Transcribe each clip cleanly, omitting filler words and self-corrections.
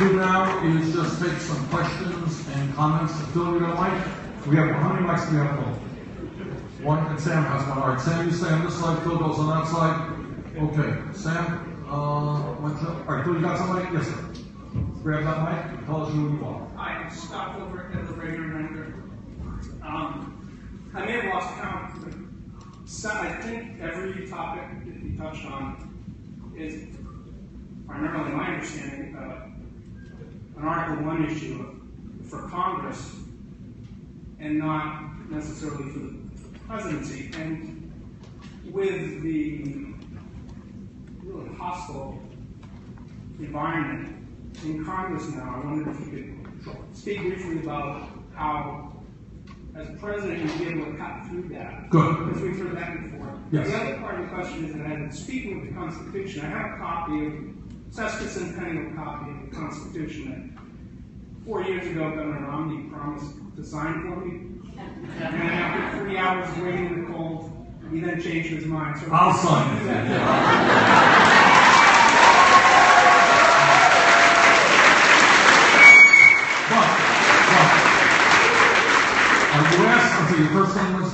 do now is just take some questions and comments. Phil, you got a mic? We have, how many mics do we have, Phil? One, and Sam has one. All right, Sam, you stay on this side, Phil goes on that side. Okay, Sam, all right, Phil, you got somebody? Yes, sir. Grab that mic and tell us who you are. Hi, Scott over at the radio Henniker. I may have lost count, but I think every topic that you touched on is primarily my understanding an Article 1 issue for Congress and not necessarily for the presidency. And with the really hostile environment in Congress now, I wondered if you could speak briefly about how, as president, you'd be able to cut through that. Good. Because we've heard that before. Yes. The other part of the question is that speaking of the Constitution, I have a copy of sesquicentennial copy of the Constitution that 4 years ago Governor Romney promised to sign for me. And after 3 hours of waiting in the cold, he then changed his mind. So I'll sign it. You asked, okay, your first name was?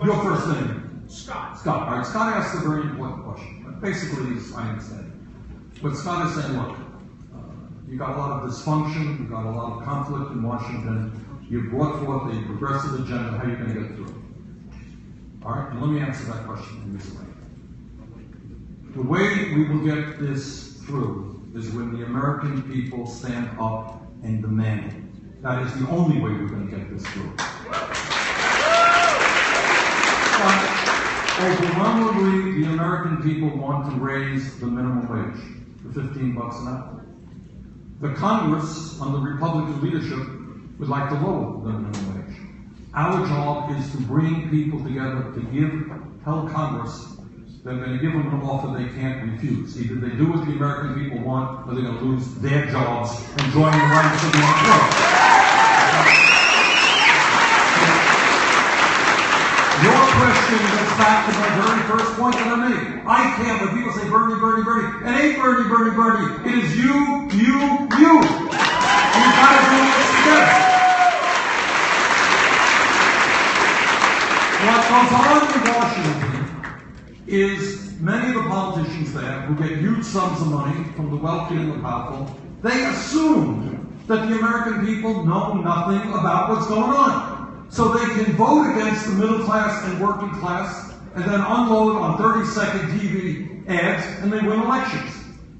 Your first name? Scott. Scott. All right, Scott asked a very important question. Basically, I understand. But Scott is saying, look, you got a lot of dysfunction, you got a lot of conflict in Washington, you brought forth a progressive agenda, how are you going to get through it? All right, and let me answer that question in this way. The way we will get this through is when the American people stand up and demand it. That is the only way we're going to get this through. But overwhelmingly, the American people want to raise the minimum wage to $15 an hour. The Congress, under Republican leadership, would like to lower the minimum wage. Our job is to bring people together to tell Congress they're going to give them an offer they can't refuse. Either they do what the American people want, or they're going to lose their jobs and join the ranks of the unemployed. Your question gets back to my very first point that I made. I can't, when people say Bernie, Bernie, Bernie, it ain't Bernie, Bernie, Bernie. It is you. You've got to do this together. What goes on in Washington is many of the politicians there who get huge sums of money from the wealthy and the powerful, they assume that the American people know nothing about what's going on. So they can vote against the middle class and working class and then unload on 30-second TV ads and they win elections.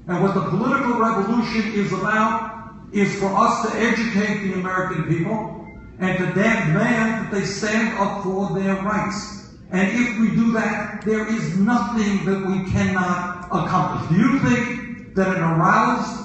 And what the political revolution is about is for us to educate the American people and to demand that they stand up for their rights. And if we do that, there is nothing that we cannot accomplish. Do you think that an aroused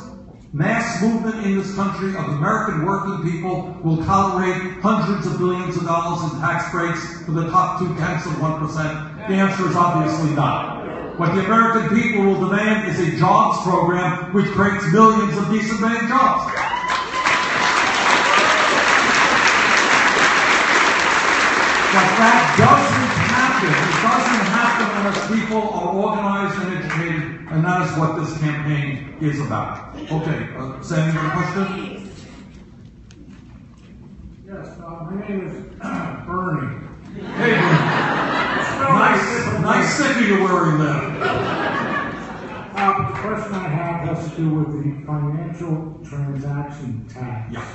mass movement in this country of American working people will tolerate hundreds of billions of dollars in tax breaks for the top 0.2%? The answer is obviously not. What the American people will demand is a jobs program which creates millions of decent paying jobs. But that doesn't happen. It doesn't happen unless people are organized and educated, and that is what this campaign is about. Okay, Sam, you have a question? Yes, my name is Bernie. Hey, Bernie. Nice city you're wearing there. The question I have has to do with the financial transaction tax. Yeah.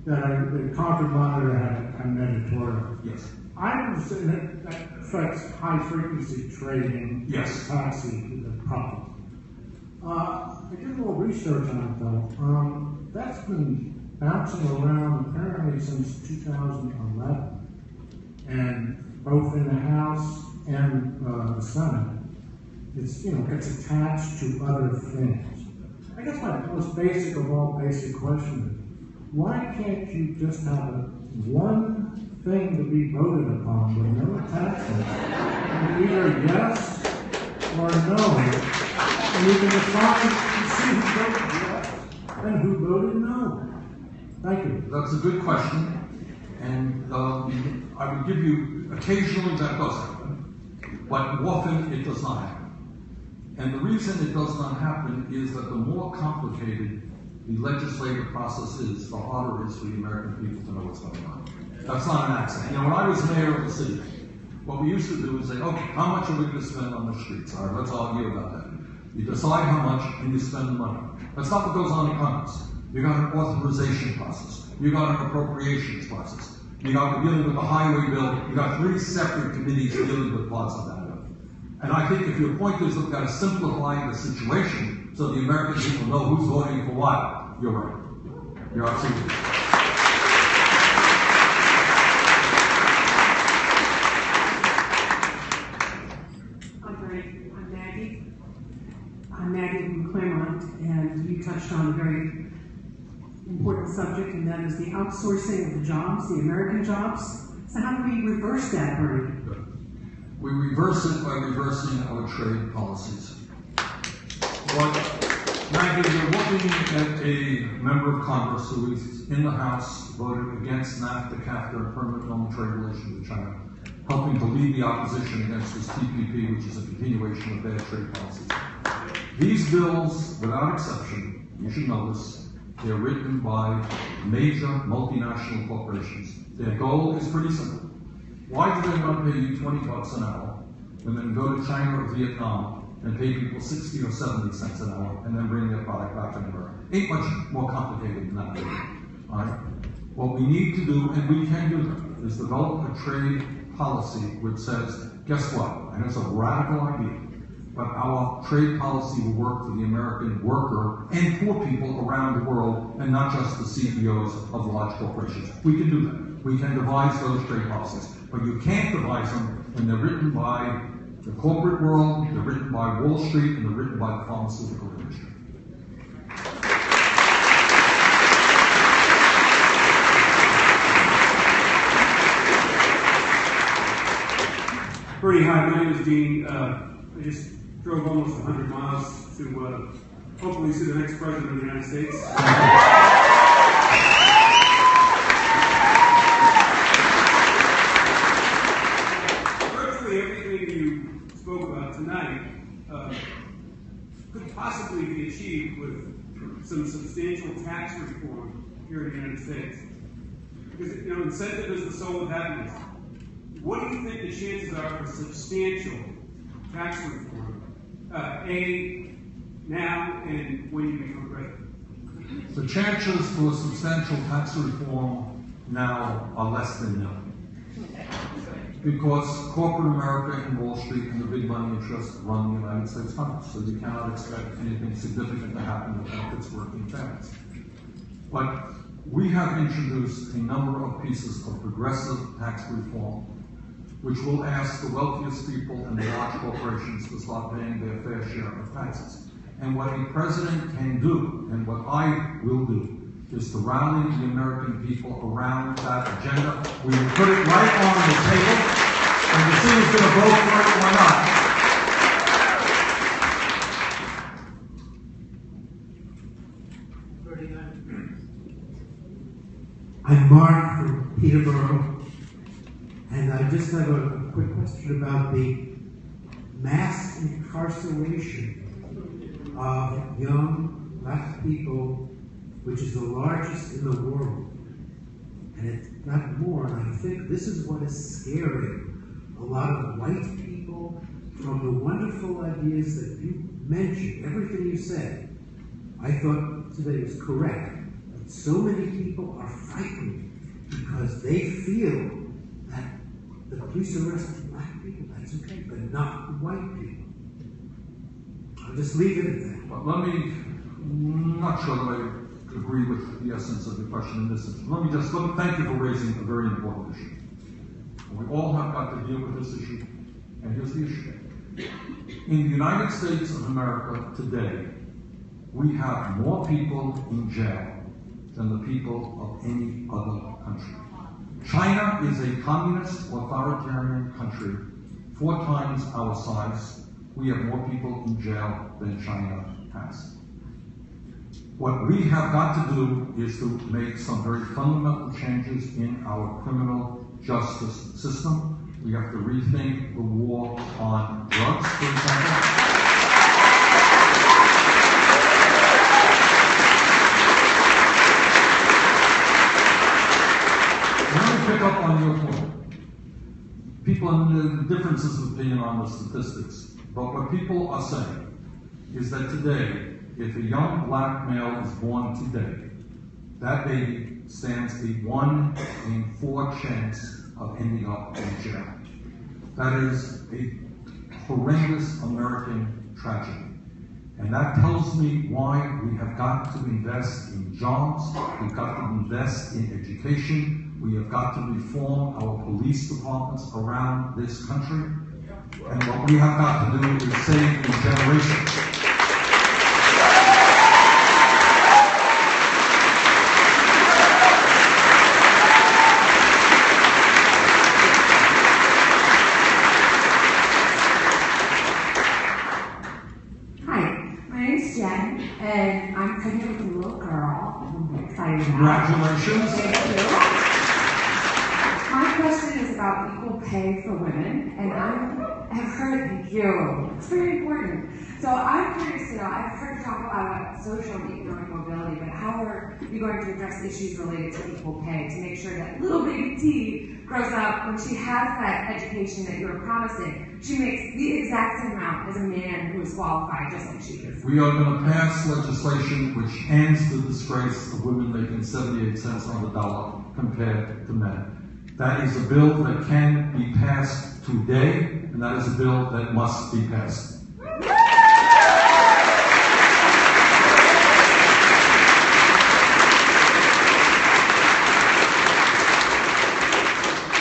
That the Concord Monitor had an editorial. Yes. I understand that affects high-frequency trading. Yes. Taxi to the public. I did a little research on it, though. That's been bouncing around apparently since 2011. And both in the House and the Senate, it's, gets attached to other things. I guess my most basic of all basic question is, why can't you just have one thing to be voted upon with no taxes? Either yes or no. And you can decide to see who voted yes and who voted no. Thank you. That's a good question. And I would give you, occasionally that does happen, but often it does not happen. And the reason it does not happen is that the more complicated the legislative process is, the harder it is for the American people to know what's going on. That's not an accident. You know, when I was mayor of the city, what we used to do is say, okay, how much are we going to spend on the streets? All right, let's argue about that. You decide how much and you spend the money. That's not what goes on in Congress. You got an authorization process. You got an appropriations process. You got dealing with the highway bill. You got 3 separate committees dealing with parts of that bill. And I think if your point is that we've got to simplify the situation so the American people know who's voting for what, you're right. You're absolutely right. I'm Maggie from Claremont, and you touched on a very important subject, and that is the outsourcing of the jobs, the American jobs. So how do we reverse that, Bernie? We reverse it by reversing our trade policies. Maggie, you're looking at a member of Congress who is in the House, voted against NAFTA, CAFTA, and permanent normal trade relations with China, helping to lead the opposition against this TPP, which is a continuation of bad trade policies. These bills, without exception, you should know this, they're written by major multinational corporations. Their goal is pretty simple. Why do they want to pay you $20 an hour and then go to China or Vietnam and pay people 60 or 70 cents an hour and then bring their product back to America? Ain't much more complicated than that. All right? What we need to do, and we can do that, is develop a trade policy which says, guess what? And it's a radical idea. But our trade policy will work for the American worker and poor people around the world, and not just the CEOs of large corporations. We can do that. We can devise those trade policies. But you can't devise them when they're written by the corporate world, they're written by Wall Street, and they're written by the pharmaceutical industry. Bernie, hi, my name is Dean. I just drove almost 100 miles to hopefully see the next president of the United States. Virtually everything you spoke about tonight could possibly be achieved with some substantial tax reform here in the United States. Because, you know, incentive is the soul of happiness. What do you think the chances are for substantial tax reform, now and when you become president? The chances for substantial tax reform now are less than nil. Because corporate America and Wall Street and the big money interests run the United States Congress, so you cannot expect anything significant to happen that benefits working families. But we have introduced a number of pieces of progressive tax reform which will ask the wealthiest people and the large corporations to start paying their fair share of taxes. And what a president can do, and what I will do, is to rally the American people around that agenda. We will put it right on the table, and we'll see who's going to vote for it or not. I'm Mark from Peterborough. And I just have a quick question about the mass incarceration of young black people, which is the largest in the world. And it's not more, and I think this is what is scaring a lot of white people from the wonderful ideas that you mentioned. Everything you said, I thought today was correct. But so many people are frightened because they feel that the police arrest black people, that's okay, but not white people. I'll just leave it at that. But I'm not sure that I agree with the essence of the question in this instance. Let me thank you for raising a very important issue. We all have got to deal with this issue, and here's the issue. In the United States of America today, we have more people in jail than the people of any other country. China is a communist, authoritarian country, 4 times our size. We have more people in jail than China has. What we have got to do is to make some very fundamental changes in our criminal justice system. We have to rethink the war on drugs, for example. your point. People have differences of opinion on the statistics, but what people are saying is that today, if a young black male is born today, that baby stands a 1 in 4 chance of ending up in jail. That is a horrendous American tragedy. And that tells me why we have got to invest in jobs, we've got to invest in education, we have got to reform our police departments around this country. And what we have got to do is save a generation. And I'm pregnant with a little girl. I'm excited about. Congratulations. Thank you. My question is about equal pay for women, and I have heard, thank you, it's very important. So I'm curious to know, I've heard you talk about social and economic mobility, but how are you going to address issues related to equal pay to make sure that little baby T grows up, when she has that education that you're promising, she makes the exact same amount as a man who is qualified just like she is? We are going to pass legislation which ends the disgrace of women making 78 cents on the dollar compared to men. That is a bill that can be passed today, and that is a bill that must be passed.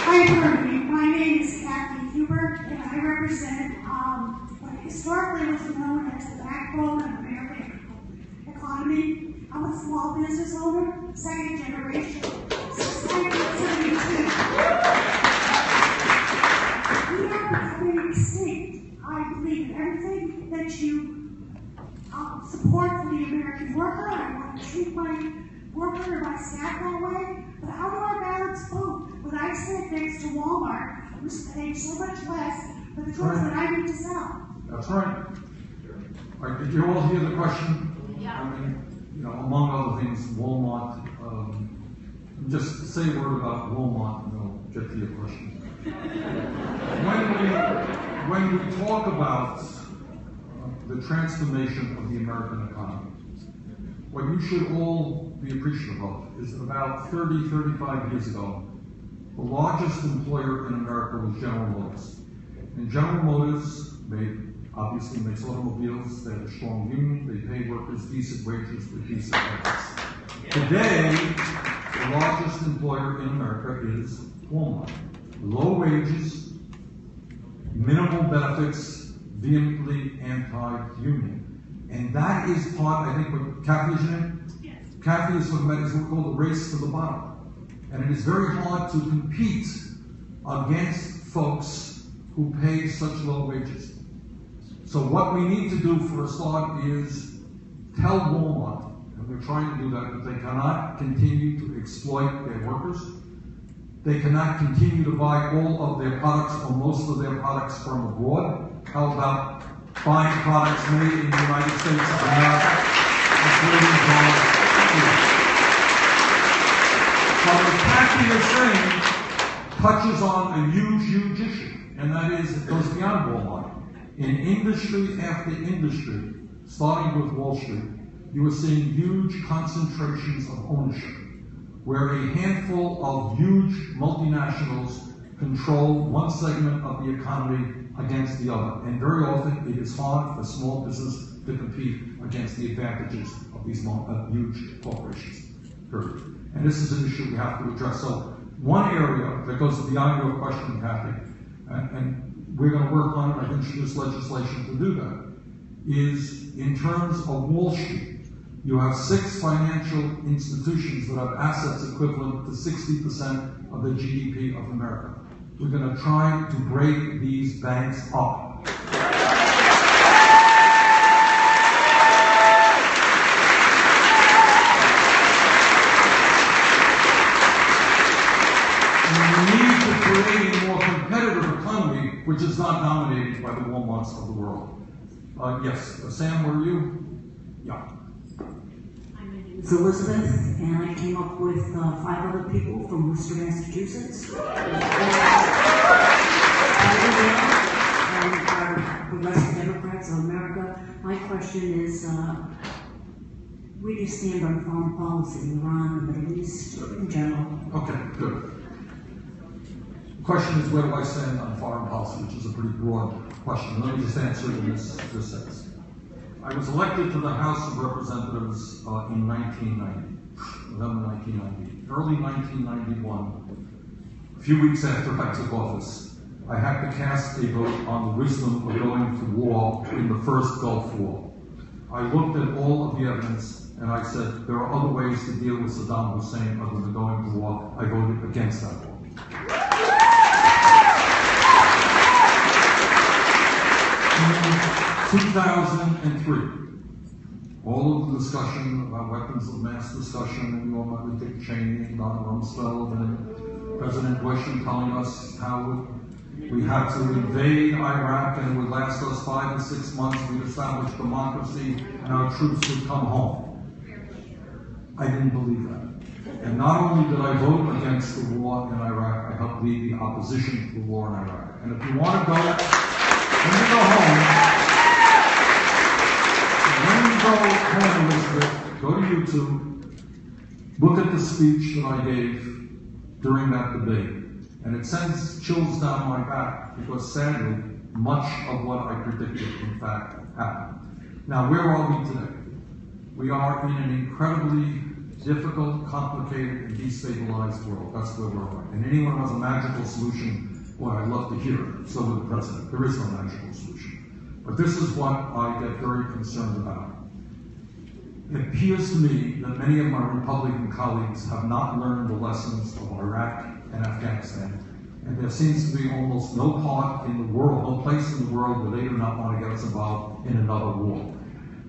My name is Kathy Huber, and I represent what historically was known as the backbone of American economy. I'm a small business owner, second generation, since 1972. We are becoming extinct. I believe in everything that you support for the American worker. I want to treat my worker and my staff that way. But how do I balance both? When I sit next to Walmart, who's paying so much less for the drugs that I need to sell. That's right. All right, did you all hear the question? Yeah. I mean, among other things, Walmart, just say a word about Walmart and I'll get to your question. When we talk about the transformation of the American economy, what you should all be appreciative of is that about 30, 35 years ago, the largest employer in America was General Motors. And General Motors obviously makes automobiles, they have a strong union, they pay workers decent wages with decent benefits. Today, the largest employer in America is Walmart. Low wages, minimal benefits, vehemently anti-union. And that is part, I think, what Kathy is in? Yes. Kathy is talking about is what we call the race to the bottom. And it is very hard to compete against folks who pay such low wages. So what we need to do for a start is tell Walmart, and we're trying to do that they cannot continue to exploit their workers. They cannot continue to buy all of their products or most of their products from abroad. How about buying products made in the United States of America, including jobs here? But what Kathy is saying touches on a huge, huge issue, and that is it goes beyond Walmart. In industry after industry, starting with Wall Street, you are seeing huge concentrations of ownership, where a handful of huge multinationals control one segment of the economy against the other. And very often it is hard for small business to compete against the advantages of these huge corporations, period. And this is an issue we have to address. So one area that goes beyond your question, Kathy, and we're going to work on it, I've introduced legislation to do that, is in terms of Wall Street. You have 6 financial institutions that have assets equivalent to 60% of the GDP of America. We're going to try to break these banks up. And we need to create a more competitive economy, which is not dominated by the Walmarts of the world. Yes, Sam, were you? Yeah. I'm in It's Elizabeth, and I came up with 5 other people from Worcester, Massachusetts. And our Progressive Democrats of America. My question is, where do you stand on foreign policy, Iran, the Middle East, in general? Okay, good. The question is, where do I stand on foreign policy, which is a pretty broad question. Let me just answer it in this sense. I was elected to the House of Representatives in 1990, November 1990. Early 1991, a few weeks after I took office, I had to cast a vote on the wisdom of going to war in the first Gulf War. I looked at all of the evidence and I said, there are other ways to deal with Saddam Hussein other than going to war. I voted against that war. In 2003, all of the discussion about weapons of mass discussion, and you all met with Dick Cheney and Donald Rumsfeld and President Bush and telling us how we had to invade Iraq and it would last us 5 to 6 months, we'd establish democracy and our troops would come home. I didn't believe that. And not only did I vote against the war in Iraq, I helped lead the opposition to the war in Iraq. And if you want to go, when you go home, Elizabeth, go to YouTube, look at the speech that I gave during that debate. And it sends chills down my back because sadly, much of what I predicted, in fact, happened. Now, where are we today? We are in an incredibly difficult, complicated, and destabilized world. That's where we're at. And anyone who has a magical solution, well, I'd love to hear it. So would the president. There is no magical solution. But this is what I get very concerned about. It appears to me that many of my Republican colleagues have not learned the lessons of Iraq and Afghanistan. And there seems to be almost no part in the world, no place in the world where they do not want to get us involved in another war.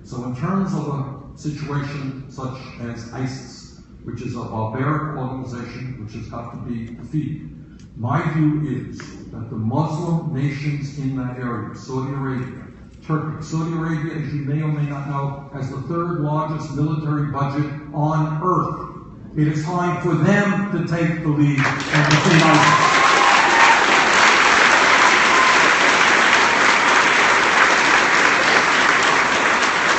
So in terms of a situation such as ISIS, which is a barbaric organization which has got to be defeated, my view is that the Muslim nations in that area, Saudi Arabia, Turkey. Saudi Arabia, as you may or may not know, has the 3rd largest military budget on earth. It is time for them to take the lead and defeat ISIS.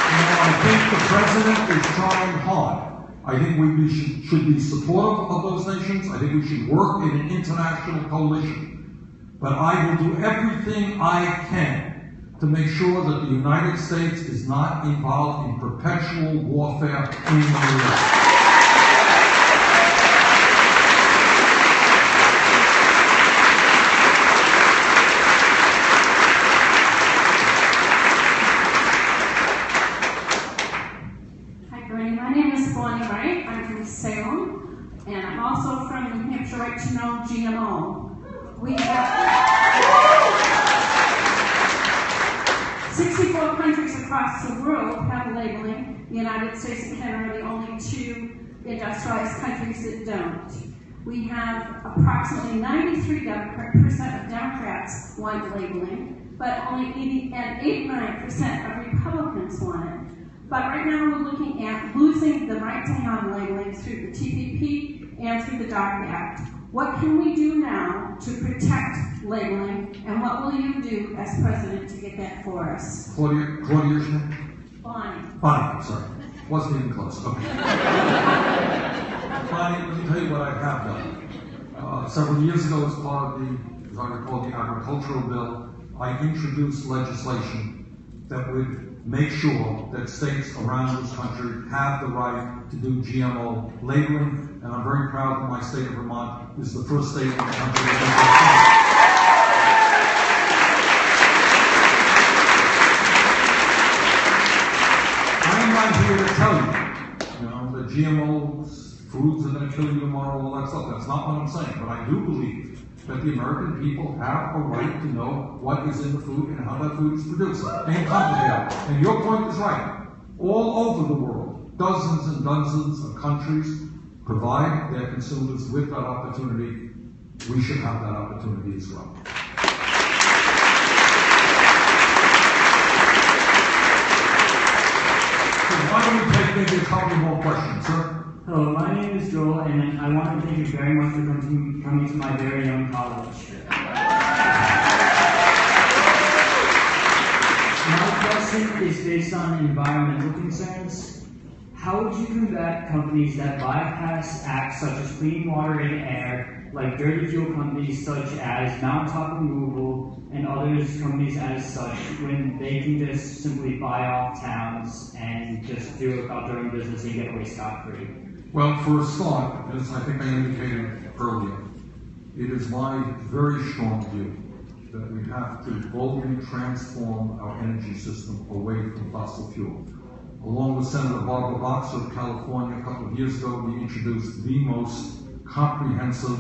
Now, I think the president is trying hard. I think we should be supportive of those nations. I think we should work in an international coalition. But I will do everything I can to make sure that the United States is not involved in perpetual warfare in Iraq. Hi, Bernie. My name is Bonnie Wright. I'm from Salem, and I'm also from New Hampshire Right to Know GMO. We have 64 countries across the world have labeling. The United States and Canada are the only 2 industrialized countries that don't. We have approximately 93% of Democrats want labeling, but only 89% of Republicans want it. But right now we're looking at losing the right to have labeling through the TPP and through the DACA Act. What can we do now to protect labeling, and what will you do as president to get that for us? Claudia, your name? Bonnie, sorry. Wasn't even close. Okay. Bonnie, let me tell you what I have done. Several years ago, as part of the, as I recall, the agricultural bill, I introduced legislation that would make sure that states around this country have the right to do GMO labeling, and I'm very proud that my state of Vermont is the first state in the country that does that. I'm not here to tell you, that GMOs, foods are going to kill you tomorrow, all that stuff. That's not what I'm saying, but I do believe that the American people have a right to know what is in the food and how that food is produced. Ain't complicated. And your point is right. All over the world, dozens and dozens of countries provide their consumers with that opportunity. We should have that opportunity as well. So why don't we take maybe a couple more questions, sir. Hello, my name is Joel, and I want to thank you very much for coming to my very young college. My question is based on environmental concerns. How would you combat companies that bypass acts such as clean water and air, like dirty fuel companies such as Mountaintop Removal and others companies as such, when they can just simply buy off towns and just do it about their own business and get away scot-free? Well, for a start, as I think I indicated earlier, it is my very strong view that we have to boldly transform our energy system away from fossil fuel. Along with Senator Barbara Boxer of California, a couple of years ago, we introduced the most comprehensive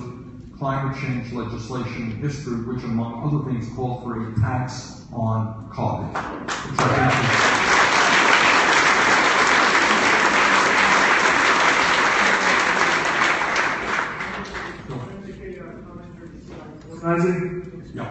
climate change legislation in history, which, among other things, called for a tax on carbon, which I think Yeah.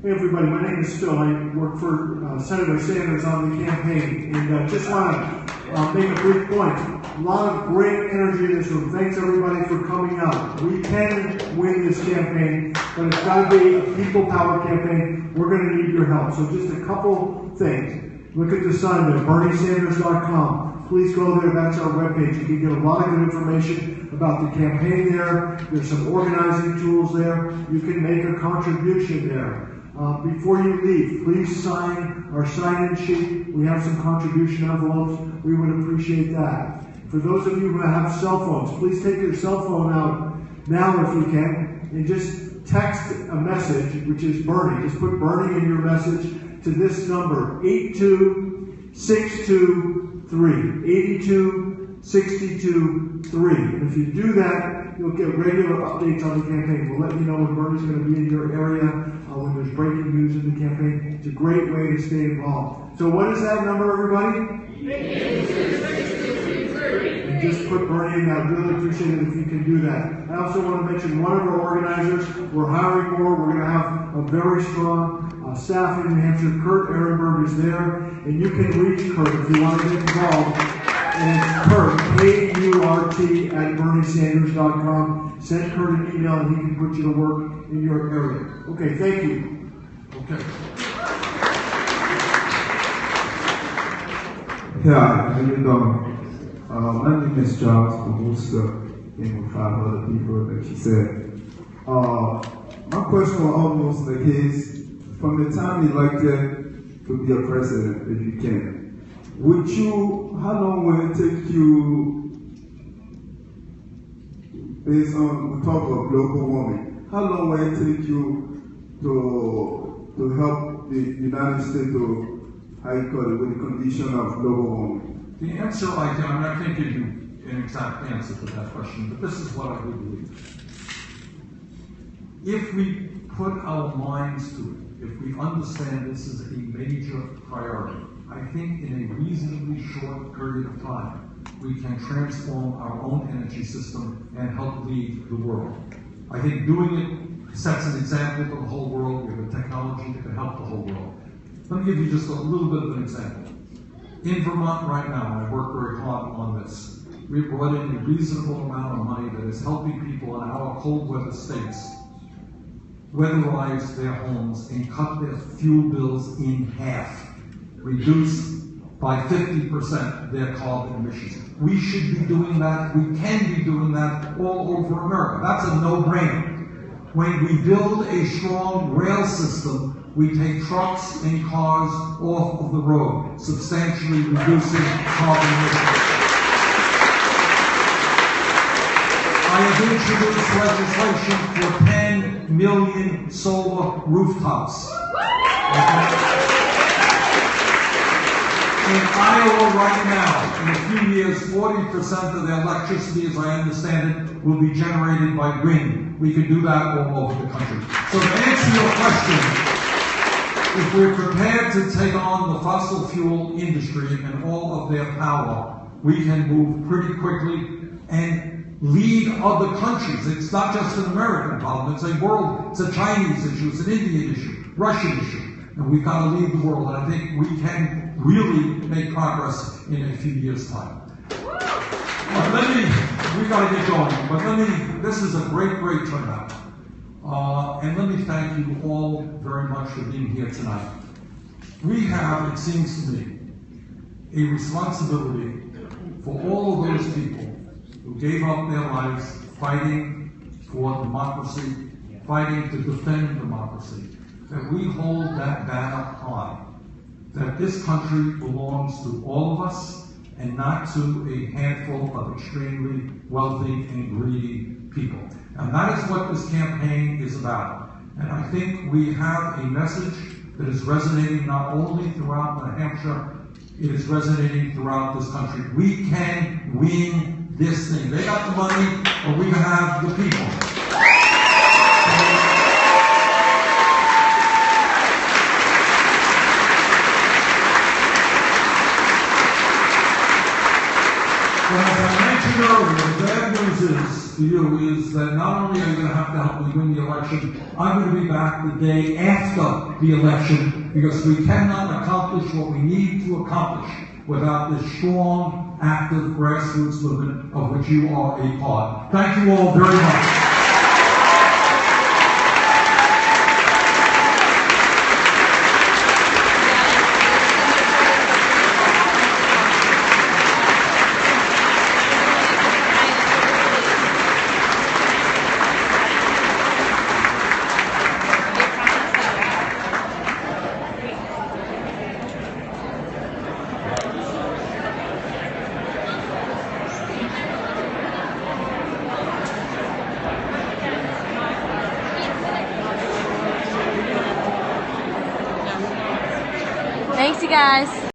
Hey everybody, my name is Phil. I work for Senator Sanders on the campaign, and just want to make a brief point. A lot of great energy in this room. Thanks everybody for coming out. We can win this campaign, but it's got to be a people power campaign. We're going to need your help. So just a couple things. Look at the sign there, BernieSanders.com. Please go there. That's our webpage. You can get a lot of good information about the campaign there. There's some organizing tools there. You can make a contribution there. Before you leave, please sign our sign-in sheet. We have some contribution envelopes. We would appreciate that. For those of you who have cell phones, please take your cell phone out now if you can, and just text a message, which is Bernie. Just put Bernie in your message to this number, 82623. 82623. And if you do that, you'll get regular updates on the campaign. We'll let you know when Bernie's going to be in your area, when there's breaking news in the campaign. It's a great way to stay involved. So what is that number, everybody? 82623. And just put Bernie in that. I'd really appreciate it if you can do that. I also want to mention one of our organizers. We're hiring more. We're going to have a very strong staff in New Hampshire. Kurt Ehrenberg is there. And you can reach Kurt if you want to get involved. And it's Kurt, K-U-R-T, at BernieSanders.com. Send Kurt an email and he can put you to work in your area. Okay, thank you. Okay. Yeah, how you doing? My name is Charles Augusta, and with 5 other people that you said. My question was almost the case, from the time you elected to be a president, if you can, would you, how long will it take you, based on, we talk about global warming, how long will it take you to help the United States to, how you call it, with the condition of global warming? The answer I'm not going to give you an exact answer to that question, but this is what I do believe. If we put our minds to it, if we understand this is a major priority, I think in a reasonably short period of time, we can transform our own energy system and help lead the world. I think doing it sets an example for the whole world. We have a technology that can help the whole world. Let me give you just a little bit of an example. In Vermont right now, and I work very hard on this, we brought in a reasonable amount of money that is helping people in our cold weather states weatherize their homes and cut their fuel bills in half, reduce by 50% their carbon emissions. We should be doing that. We can be doing that all over America. That's a no-brainer. When we build a strong rail system, we take trucks and cars off of the road, substantially reducing carbon emissions. I have introduced legislation for 10 million solar rooftops. In Iowa right now, in a few years, 40% of the electricity, as I understand it, will be generated by wind. We can do that all over the country. So to answer your question, if we're prepared to take on the fossil fuel industry and all of their power, we can move pretty quickly and lead other countries. It's not just an American problem, it's a world, it's a Chinese issue, it's an Indian issue, Russian issue. And we've got to lead the world, and I think we can really make progress in a few years' time. We gotta get going, but this is a great turnout. And let me thank you all very much for being here tonight. We have, it seems to me, a responsibility for all of those people who gave up their lives fighting for democracy, fighting to defend democracy, that we hold that banner high, that this country belongs to all of us and not to a handful of extremely wealthy and greedy people. And that is what this campaign is about. And I think we have a message that is resonating not only throughout New Hampshire, it is resonating throughout this country. We can win this thing. They got the money, but we can have the people. As I mentioned earlier, the bad news is, to you, is that not only are you going to have to help me win the election, I'm going to be back the day after the election, because we cannot accomplish what we need to accomplish without this strong, active grassroots movement of which you are a part. Thank you all very much. Thanks, you guys.